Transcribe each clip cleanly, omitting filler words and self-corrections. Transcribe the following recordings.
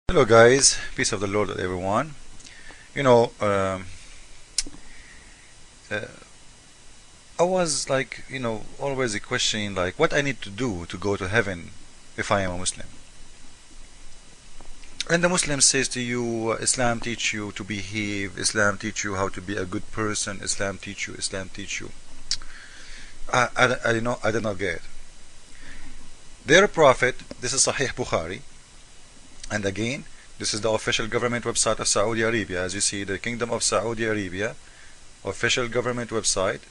Hello guys, peace of the Lord with everyone. You know, uh, I was like, always questioning like what I need to do to go to heaven if I am a Muslim. And the Muslim says to you, Islam teach you to behave, Islam teach you how to be a good person, Islam teach you, Islam teach you. I did not get it. Their prophet, this is Sahih Bukhari, and again, this is the official government website of Saudi Arabia. As you see, the Kingdom of Saudi Arabia official government website.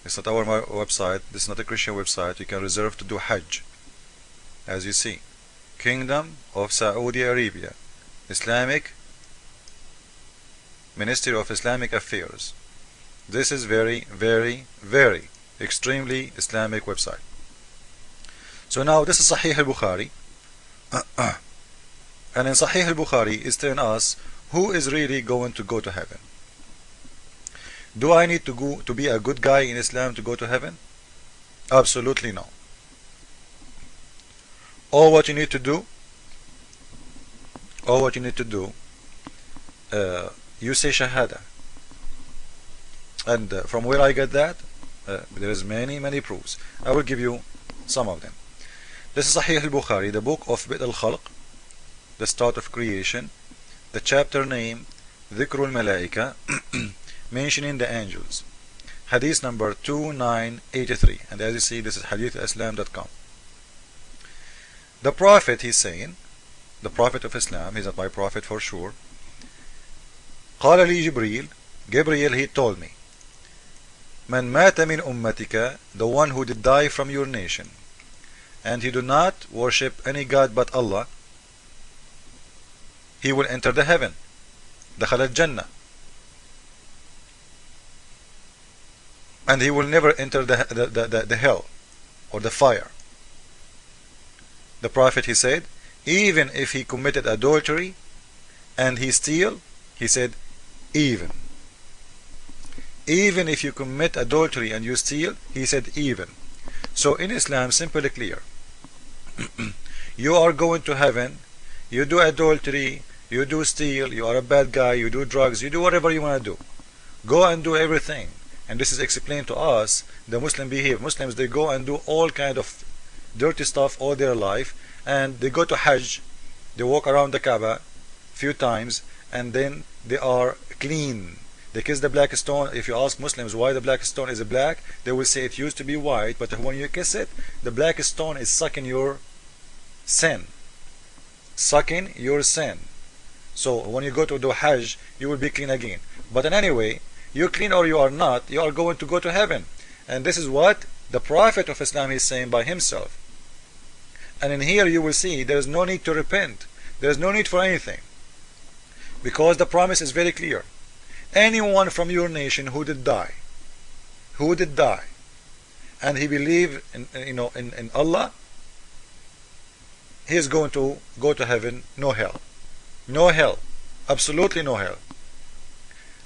It's not our website. This is not a Christian website. You can reserve to do Hajj. As you see, Kingdom of Saudi Arabia, Islamic Ministry of Islamic Affairs. This is very, very, very extremely Islamic website. So now this is Sahih al-Bukhari. And in Sahih al-Bukhari is telling us who is really going to go to heaven. Do I need to go to be a good guy in Islam to go to heaven? Absolutely no. All what you need to do, you say Shahada. And from where I get that, there is many proofs. I will give you some of them. This is Sahih al-Bukhari, the book of Bid al-Khalq, the start of creation, the chapter name, Dhikr al-Malaika, mentioning the angels. Hadith number 2983. And as you see, this is hadithislam.com. The Prophet, he's saying, the Prophet of Islam, he's not my Prophet for sure. قال لي جبريل, Gabriel, he told me, من مات من أمتك, the one who did die from your nation, and he do not worship any God but Allah, he will enter the heaven. دخل الجنة. And he will never enter the hell or the fire. The Prophet, he said, even if he committed adultery and he steal, he said, even if you commit adultery and you steal, he said even. So in Islam, simply clear. You are going to heaven, you do adultery, you do steal, you are a bad guy, you do drugs, you do whatever you want to do. Go and do everything. And this is explained to us, the Muslim behave. Muslims, they go and do all kind of dirty stuff all their life, and they go to Hajj, they walk around the Kaaba few times, and then they are clean. They kiss the black stone. If you ask Muslims why the black stone is black, they will say it used to be white, but when you kiss it, the black stone is sucking your sin. Sucking your sin. So when you go to do Hajj, you will be clean again. But in any way, you clean or you are not, you are going to go to heaven. And this is what the Prophet of Islam is saying by himself. And in here you will see there is no need to repent. There is no need for anything. Because the promise is very clear. Anyone from your nation who did die, and he believed in Allah, he is going to go to heaven. No hell, absolutely no hell.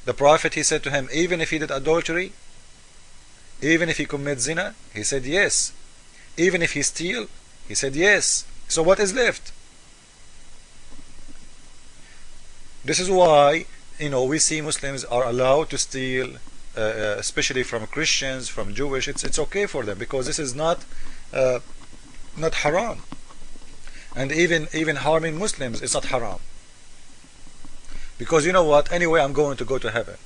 The Prophet, he said to him, even if he did adultery, even if he commit zina, he said yes. Even if he steal, he said yes. So what is left? This is why we see Muslims are allowed to steal, especially from Christians, from Jewish. It's okay for them because this is not haram. And even harming Muslims is not haram. Because you know what? Anyway, I'm going to go to heaven.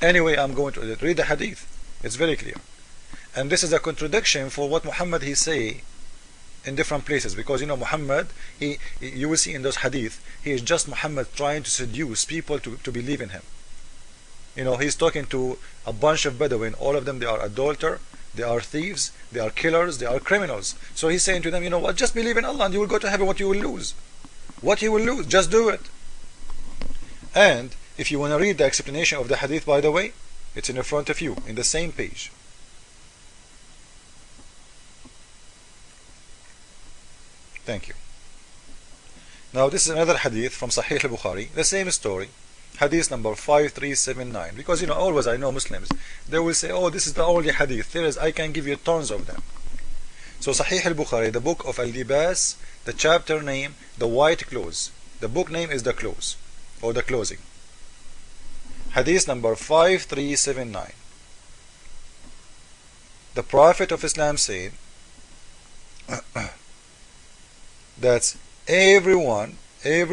Anyway, I'm going to read the hadith. It's very clear. And this is a contradiction for what Muhammad he say in different places, because Muhammad, you will see in those hadith, he is just Muhammad trying to seduce people to believe in him. He's talking to a bunch of Bedouin. All of them, they are adulterers, they are thieves, they are killers, they are criminals. So he's saying to them, you know what, just believe in Allah and you will go to heaven. What you will lose? What you will lose? Just do it. And if you want to read the explanation of the hadith, by the way, it's in front of you in the same page. Thank you. Now this is another hadith from Sahih al-Bukhari, the same story, hadith number 5379. Because always I know Muslims, they will say, oh, this is the only hadith there is. I can give you tons of them. So Sahih al-Bukhari, the book of al-libas, the chapter name, the white clothes. The book name is the clothes, or the clothing. Hadith number 5379. The Prophet of Islam said that everyone, he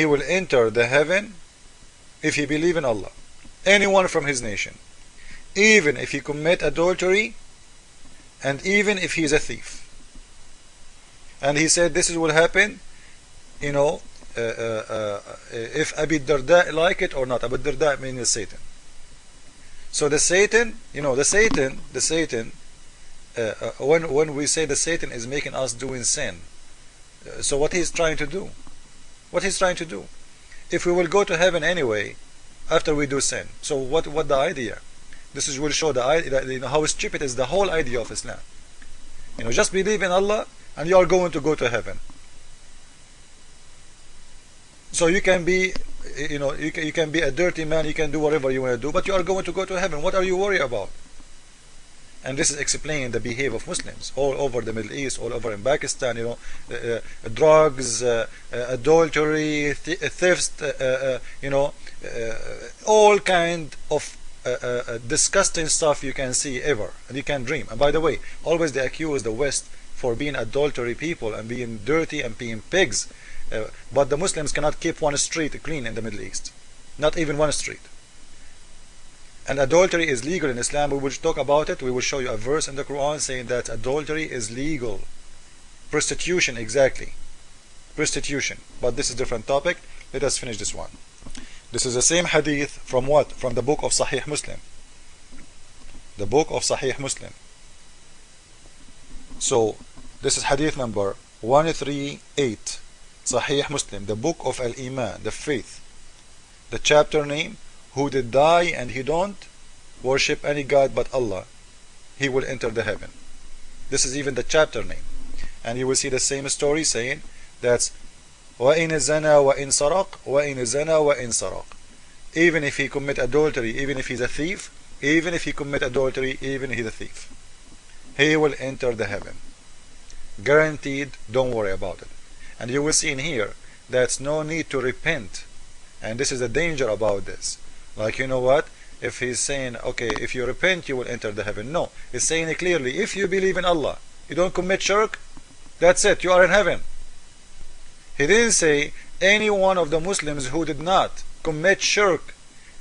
will enter the heaven if he believe in Allah. Anyone from his nation, even if he commit adultery, and even if he is a thief. And he said this will happen, if Abi Darda like it or not. Abi Darda means Satan. So the Satan, when we say the Satan is making us doing sin, so what he's trying to do? If we will go to heaven anyway after we do sin, so what the idea? This will show the idea, how stupid is the whole idea of Islam. Just believe in Allah and you are going to go to heaven. So you can be, you can be a dirty man, you can do whatever you want to do, but you are going to go to heaven. What are you worried about? And this is explaining the behavior of Muslims all over the Middle East, all over in Pakistan, drugs, adultery, thefts, all kind of disgusting stuff you can see ever, and you can dream. And by the way, always they accuse the West for being adultery people and being dirty and being pigs. But the Muslims cannot keep one street clean in the Middle East. Not even one street. And adultery is legal in Islam. We will talk about it. We will show you a verse in the Quran saying that adultery is legal. Prostitution, exactly. Prostitution. But this is a different topic. Let us finish this one. This is the same hadith from what? From the book of Sahih Muslim. The book of Sahih Muslim. So, this is hadith number 138. Sahih Muslim, the book of Al-Iman, the faith. The chapter name, who did die and he don't worship any God but Allah, he will enter the heaven. This is even the chapter name. And you will see the same story saying that's وَإِنْ زَنَا وَإِنْ سَرَقْ وَإِنْ زَنَا وَإِنْ سَرَقْ. Even if he commit adultery, even if he's a thief, even if he commit adultery, even if he's a thief, he will enter the heaven. Guaranteed, don't worry about it. And you will see in here that's no need to repent. And this is the danger about this. Like, what? If he's saying, okay, if you repent, you will enter the heaven. No, he's saying it clearly. If you believe in Allah, you don't commit shirk, that's it, you are in heaven. He didn't say any one of the Muslims who did not commit shirk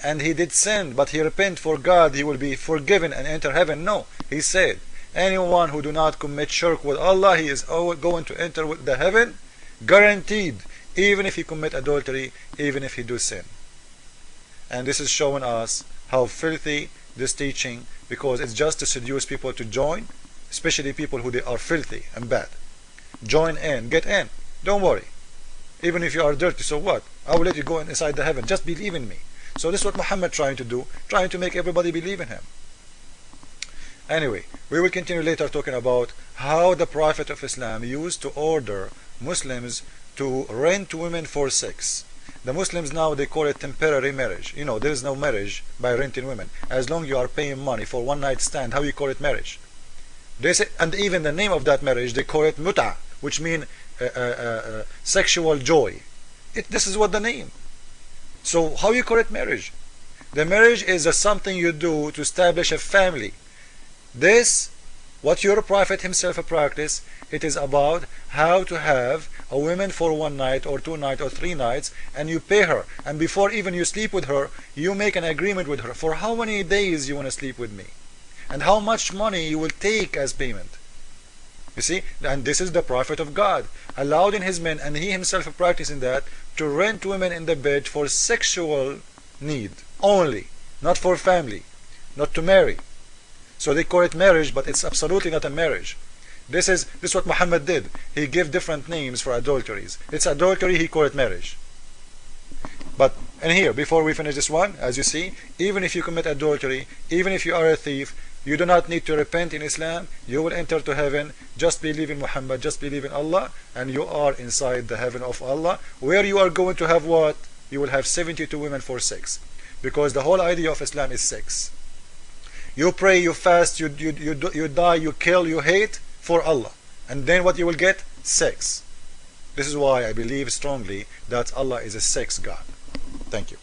and he did sin, but he repent for God, he will be forgiven and enter heaven. No, he said anyone who do not commit shirk with Allah, he is going to enter the heaven, guaranteed, even if he commit adultery, even if he do sin. And this is showing us how filthy this teaching, because it's just to seduce people to join, especially people who they are filthy and bad. Join in, get in, don't worry. Even if you are dirty, so what? I will let you go inside the heaven, just believe in me. So this is what Muhammad trying to do, trying to make everybody believe in him. Anyway, we will continue later talking about how the Prophet of Islam used to order Muslims to rent women for sex. The Muslims now, they call it temporary marriage. There is no marriage by renting women. As long you are paying money for one night stand, how you call it marriage? They say, and even the name of that marriage, they call it muta, which means sexual joy. This is what the name. So how you call it marriage? The marriage is something you do to establish a family. This, what your Prophet himself practiced, it is about how to have a woman for one night or 2 nights or 3 nights, and you pay her, and before even you sleep with her, you make an agreement with her for how many days you want to sleep with me and how much money you will take as payment. You see, and this is the Prophet of God allowed in his men, and he himself practicing that, to rent women in the bed for sexual need only, not for family, not to marry. So they call it marriage, but it's absolutely not a marriage. This is what Muhammad did. He gave different names for adulteries. It's adultery, he called it marriage. But and here, before we finish this one, as you see, even if you commit adultery, even if you are a thief, you do not need to repent in Islam. You will enter to heaven. Just believe in Muhammad, just believe in Allah, and you are inside the heaven of Allah, where you are going to have what? You will have 72 women for sex. Because the whole idea of Islam is sex. You pray, you fast, you die, you kill, you hate for Allah. And then what you will get? Sex. This is why I believe strongly that Allah is a sex God. Thank you.